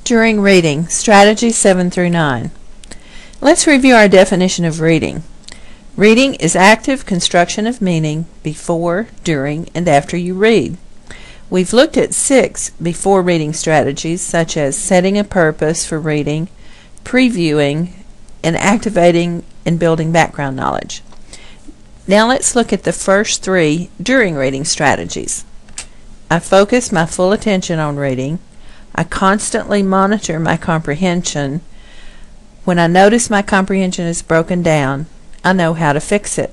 During reading, strategy 7 through 9. Let's review our definition of reading. Reading is active construction of meaning before, during, and after you read. We've looked at 6 before reading strategies, such as setting a purpose for reading, previewing, and activating and building background knowledge. Now let's look at the first 3 during reading strategies. I focus my full attention on reading. I constantly monitor my comprehension. When I notice my comprehension is broken down, I know how to fix it.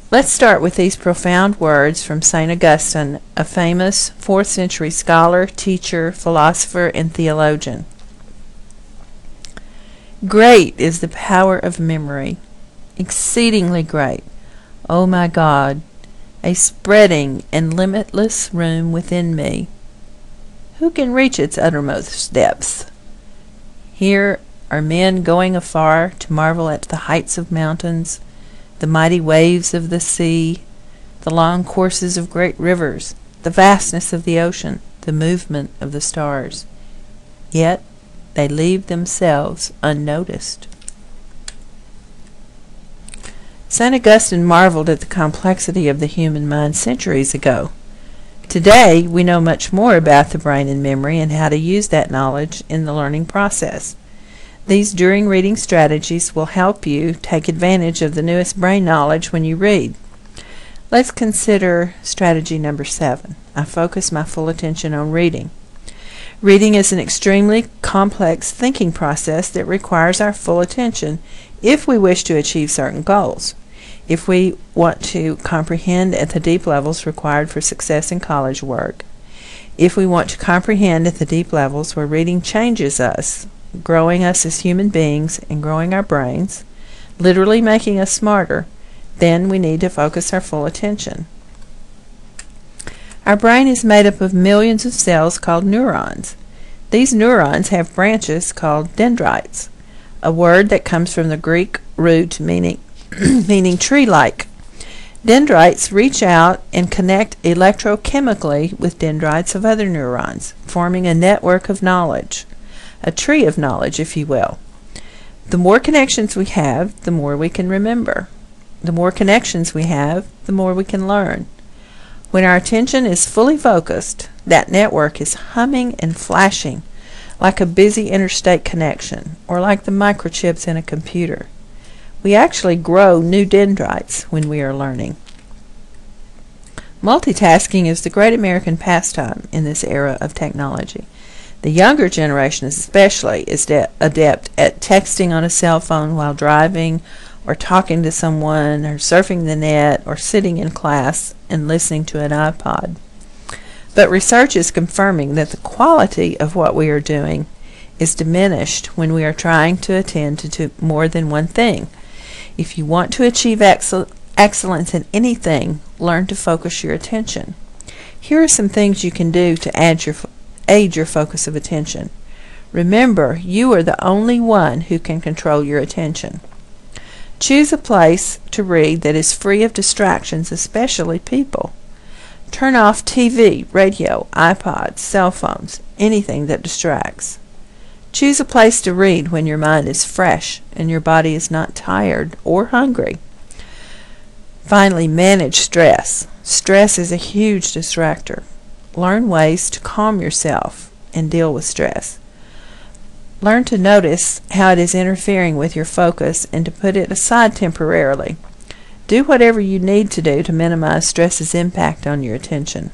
Let's start with these profound words from St. Augustine, a famous 4th century scholar, teacher, philosopher, and theologian. Great is the power of memory, exceedingly great. O my God, a spreading and limitless room within me. Who can reach its uttermost depths? Here are men going afar to marvel at the heights of mountains, the mighty waves of the sea, the long courses of great rivers, the vastness of the ocean, the movement of the stars. Yet they leave themselves unnoticed. St. Augustine marveled at the complexity of the human mind centuries ago. Today, we know much more about the brain and memory and how to use that knowledge in the learning process. These during reading strategies will help you take advantage of the newest brain knowledge when you read. Let's consider strategy number 7. I focus my full attention on reading. Reading is an extremely complex thinking process that requires our full attention if we wish to achieve certain goals. If we want to comprehend at the deep levels required for success in college work, if we want to comprehend at the deep levels where reading changes us, growing us as human beings and growing our brains, literally making us smarter, then we need to focus our full attention. Our brain is made up of millions of cells called neurons. These neurons have branches called dendrites, a word that comes from the Greek root meaning tree-like. Dendrites reach out and connect electrochemically with dendrites of other neurons, forming a network of knowledge, a tree of knowledge, if you will. The more connections we have, the more we can remember. The more connections we have, the more we can learn. When our attention is fully focused, that network is humming and flashing like a busy interstate connection, or like the microchips in a computer. We actually grow new dendrites when we are learning. Multitasking is the great American pastime in this era of technology. The younger generation especially is adept at texting on a cell phone while driving, or talking to someone, or surfing the net, or sitting in class and listening to an iPod. But research is confirming that the quality of what we are doing is diminished when we are trying to attend to more than one thing. If you want to achieve excellence in anything, learn to focus your attention. Here are some things you can do to aid your focus of attention. Remember, you are the only one who can control your attention. Choose a place to read that is free of distractions, especially people. Turn off TV, radio, iPods, cell phones, anything that distracts. Choose a place to read when your mind is fresh and your body is not tired or hungry. Finally, manage stress. Stress is a huge distractor. Learn ways to calm yourself and deal with stress. Learn to notice how it is interfering with your focus and to put it aside temporarily. Do whatever you need to do to minimize stress's impact on your attention.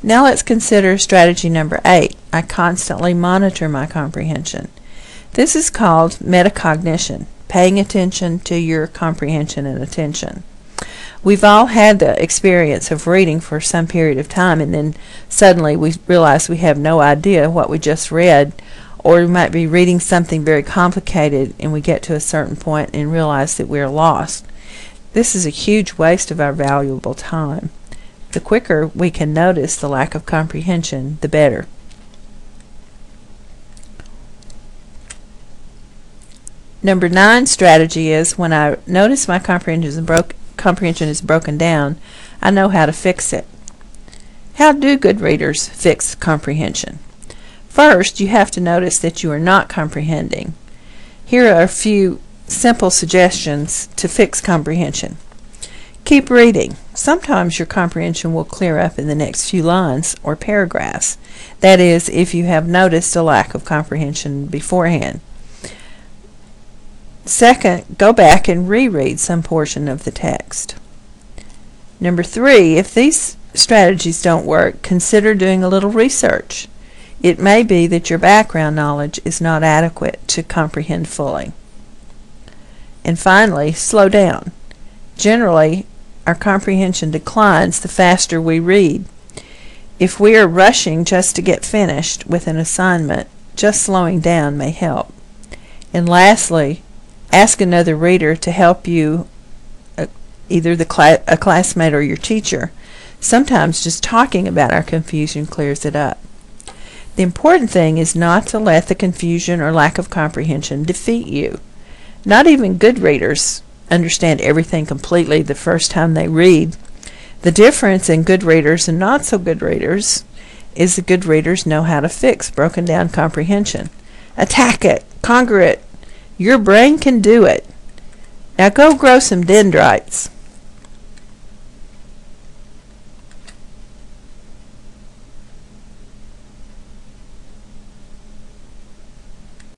Now let's consider strategy number 8. I constantly monitor my comprehension. This is called metacognition, paying attention to your comprehension and attention. We've all had the experience of reading for some period of time and then suddenly we realize we have no idea what we just read, or we might be reading something very complicated and we get to a certain point and realize that we're lost. This is a huge waste of our valuable time. The quicker we can notice the lack of comprehension, the better. Number 9 strategy is when I notice my comprehension is broken down, I know how to fix it. How do good readers fix comprehension? First, you have to notice that you are not comprehending. Here are a few simple suggestions to fix comprehension. Keep reading. Sometimes your comprehension will clear up in the next few lines or paragraphs. That is, if you have noticed a lack of comprehension beforehand. Second, go back and reread some portion of the text. Number 3, if these strategies don't work, consider doing a little research. It may be that your background knowledge is not adequate to comprehend fully. And finally, slow down. Generally, our comprehension declines the faster we read. If we are rushing just to get finished with an assignment, just slowing down may help. And lastly, ask another reader to help you, either a classmate or your teacher. Sometimes just talking about our confusion clears it up. The important thing is not to let the confusion or lack of comprehension defeat you. Not even good readers understand everything completely the first time they read. The difference in good readers and not so good readers is the good readers know how to fix broken down comprehension. Attack it, conquer it. Your brain can do it. Now go grow some dendrites.